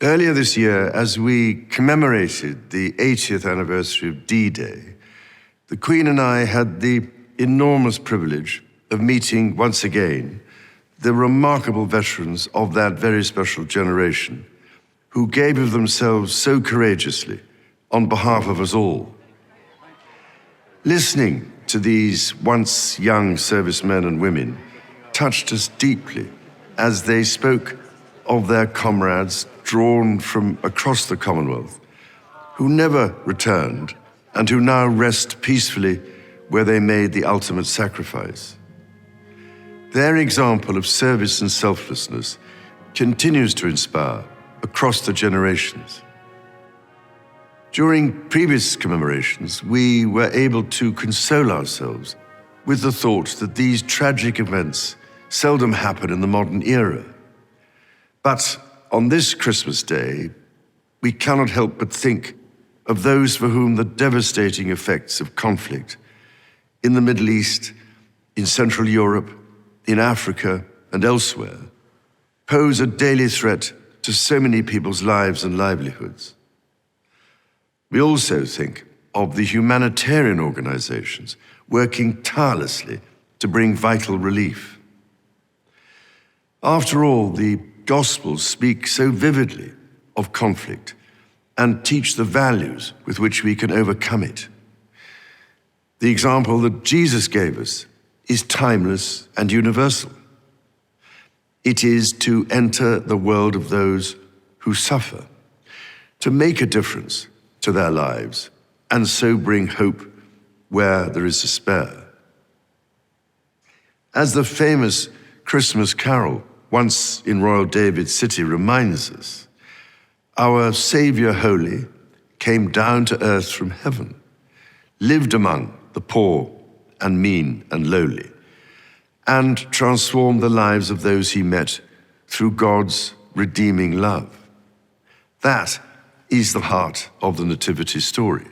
Earlier this year, as we commemorated the 80th anniversary of D-Day, the Queen and I had the enormous privilege of meeting once again the remarkable veterans of that very special generation who gave of themselves so courageously on behalf of us all. Listening to these once young servicemen and women touched us deeply as they spoke of their comrades drawn from across the Commonwealth, who never returned and who now rest peacefully where they made the ultimate sacrifice. Their example of service and selflessness continues to inspire across the generations. During previous commemorations, we were able to console ourselves with the thought that these tragic events seldom happen in the modern era. But on this Christmas Day, we cannot help but think of those for whom the devastating effects of conflict in the Middle East, in Central Europe, in Africa, and elsewhere pose a daily threat to so many people's lives and livelihoods. We also think of the humanitarian organizations working tirelessly to bring vital relief. After all, the Gospels speak so vividly of conflict and teach the values with which we can overcome it. The example that Jesus gave us is timeless and universal. It is to enter the world of those who suffer, to make a difference to their lives, and so bring hope where there is despair. As the famous Christmas carol, Once in Royal David City, reminds us, our Savior Holy came down to earth from heaven, lived among the poor and mean and lowly, and transformed the lives of those he met through God's redeeming love. That is the heart of the Nativity story,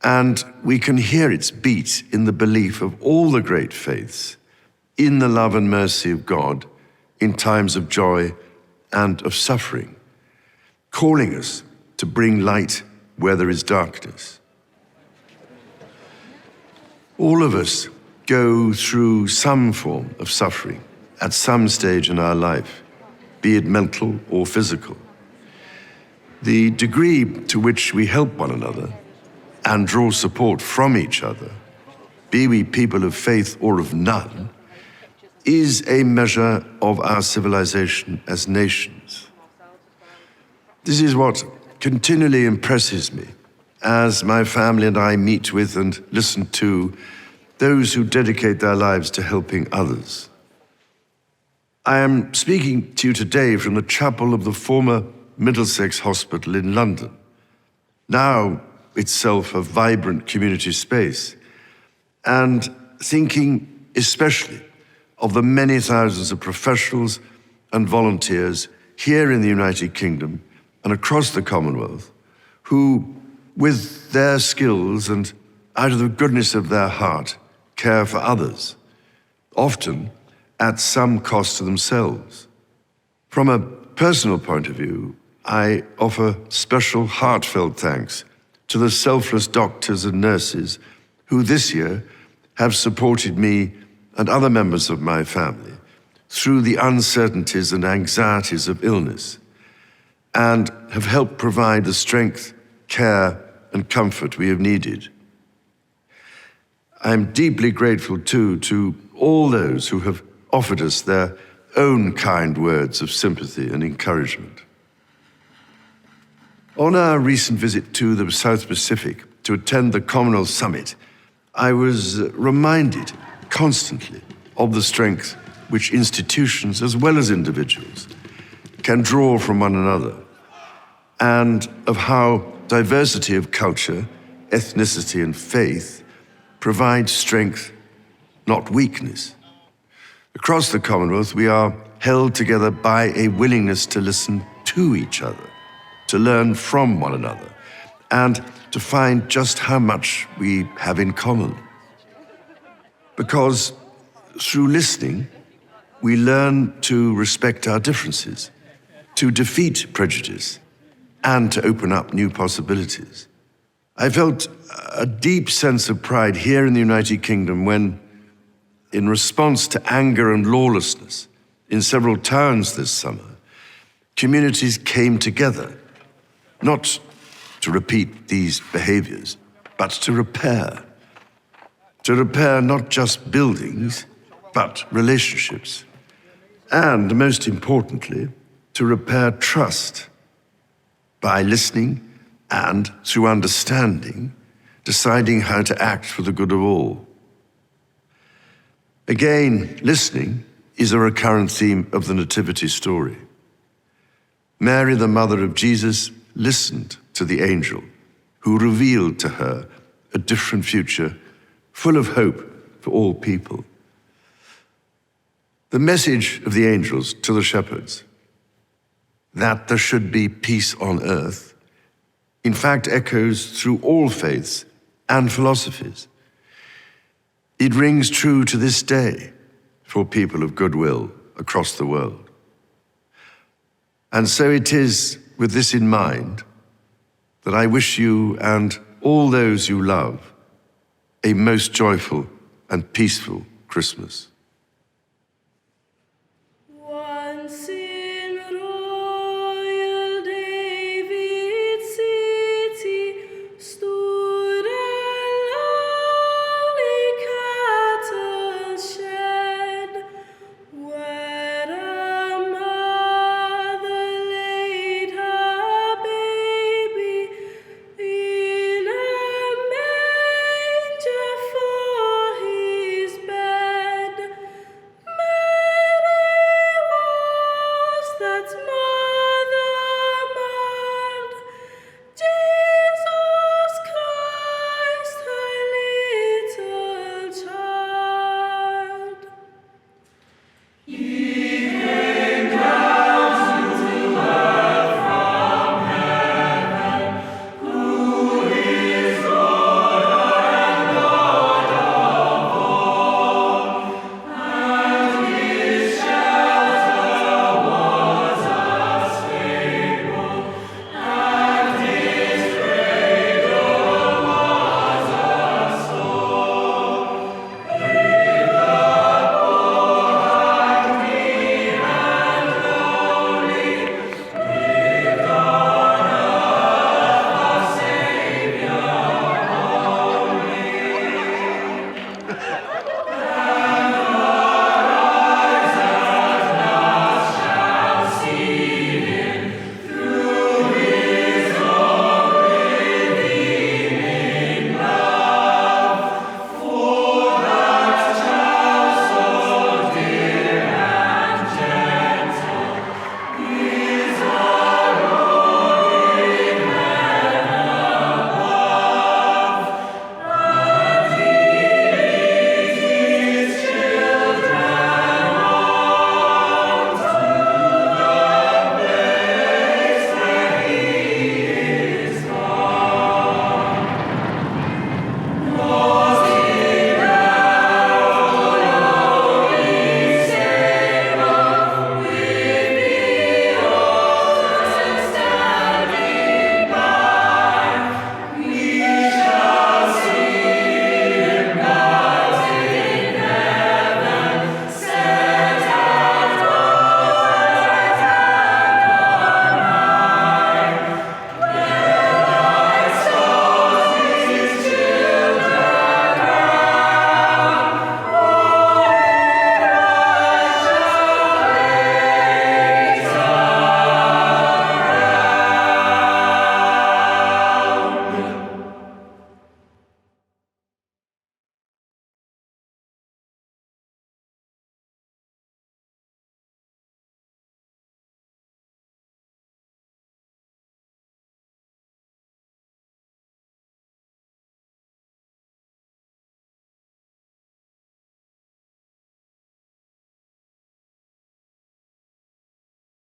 and we can hear its beat in the belief of all the great faiths in the love and mercy of God in times of joy and of suffering, calling us to bring light where there is darkness. All of us go through some form of suffering at some stage in our life, be it mental or physical. The degree to which we help one another and draw support from each other, be we people of faith or of none, is a measure of our civilization as nations. This is what continually impresses me as my family and I meet with and listen to those who dedicate their lives to helping others. I am speaking to you today from the chapel of the former Middlesex Hospital in London, now itself a vibrant community space, and thinking especially of the many thousands of professionals and volunteers here in the United Kingdom and across the Commonwealth who, with their skills and out of the goodness of their heart, care for others, often at some cost to themselves. From a personal point of view, I offer special heartfelt thanks to the selfless doctors and nurses who this year have supported me and other members of my family through the uncertainties and anxieties of illness, and have helped provide the strength, care, and comfort we have needed. I'm deeply grateful too to all those who have offered us their own kind words of sympathy and encouragement. On our recent visit to the South Pacific to attend the Commonwealth Summit, I was reminded constantly of the strength which institutions as well as individuals can draw from one another, and of how diversity of culture, ethnicity, and faith provides strength, not weakness. Across the Commonwealth, we are held together by a willingness to listen to each other, to learn from one another, and to find just how much we have in common. Because through listening, we learn to respect our differences, to defeat prejudice, and to open up new possibilities. I felt a deep sense of pride here in the United Kingdom when, in response to anger and lawlessness in several towns this summer, communities came together, not to repeat these behaviors, but to repair. To repair not just buildings, but relationships. And most importantly, to repair trust by listening and, through understanding, deciding how to act for the good of all. Again, listening is a recurrent theme of the Nativity story. Mary, the mother of Jesus, listened to the angel who revealed to her a different future full of hope for all people. The message of the angels to the shepherds, that there should be peace on earth, in fact echoes through all faiths and philosophies. It rings true to this day for people of goodwill across the world. And so it is with this in mind that I wish you and all those you love a most joyful and peaceful Christmas.